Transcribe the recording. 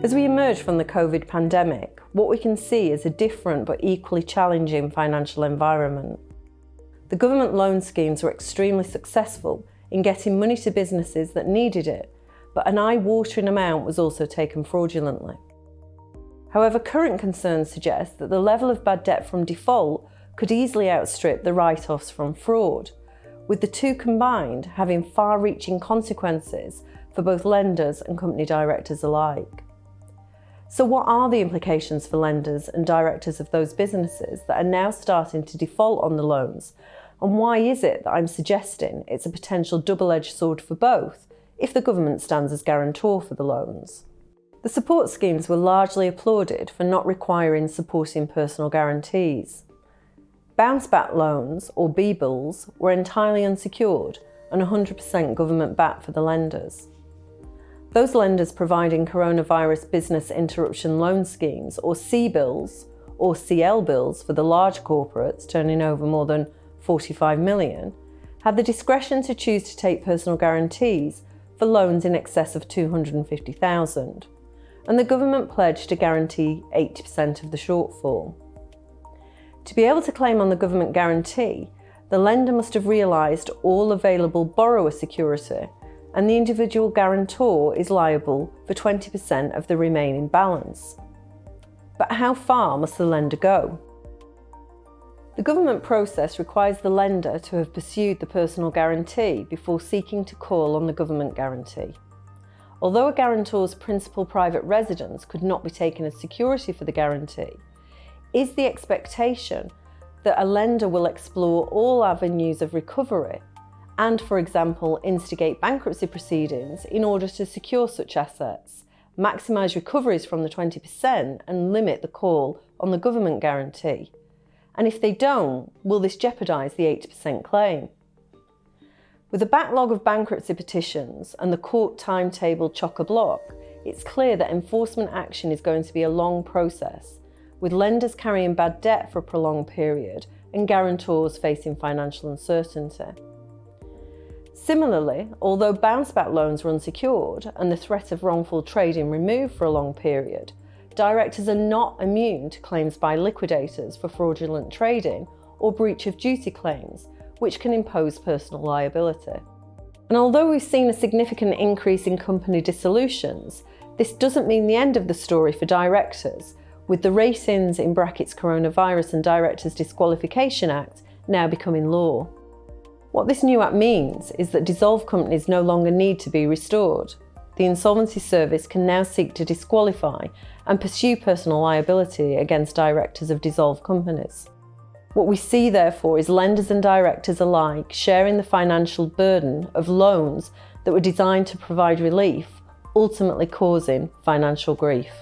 As we emerge from the COVID pandemic, what we can see is a different but equally challenging financial environment. The government loan schemes were extremely successful in getting money to businesses that needed it, but an eye-watering amount was also taken fraudulently. However, current concerns suggest that the level of bad debt from default could easily outstrip the write-offs from fraud, with the two combined having far-reaching consequences for both lenders and company directors alike. So what are the implications for lenders and directors of those businesses that are now starting to default on the loans? And why is it that I'm suggesting it's a potential double-edged sword for both if the government stands as guarantor for the loans? The support schemes were largely applauded for not requiring supporting personal guarantees. Bounce-back loans, or B-bills, were entirely unsecured and 100% government-backed for the lenders. Those lenders providing coronavirus business interruption loan schemes, or C-bills, or CL bills for the large corporates turning over more than 45 million, had the discretion to choose to take personal guarantees for loans in excess of 250,000, and the government pledged to guarantee 80% of the shortfall. To be able to claim on the government guarantee, the lender must have realised all available borrower security, and the individual guarantor is liable for 20% of the remaining balance. But how far must the lender go? The government process requires the lender to have pursued the personal guarantee before seeking to call on the government guarantee. Although a guarantor's principal private residence could not be taken as security for the guarantee, is the expectation that a lender will explore all avenues of recovery and, for example, instigate bankruptcy proceedings in order to secure such assets, maximise recoveries from the 20% and limit the call on the government guarantee? And if they don't, will this jeopardise the 80% claim? With a backlog of bankruptcy petitions and the court timetable chock-a-block, it's clear that enforcement action is going to be a long process, with lenders carrying bad debt for a prolonged period and guarantors facing financial uncertainty. Similarly, although bounce-back loans were unsecured and the threat of wrongful trading removed for a long period, directors are not immune to claims by liquidators for fraudulent trading or breach of duty claims, which can impose personal liability. And although we've seen a significant increase in company dissolutions, this doesn't mean the end of the story for directors, with the Ratings (Coronavirus and Directors Disqualification Act now becoming law. What this new act means is that dissolved companies no longer need to be restored. The Insolvency Service can now seek to disqualify and pursue personal liability against directors of dissolved companies. What we see, therefore, is lenders and directors alike sharing the financial burden of loans that were designed to provide relief, ultimately causing financial grief.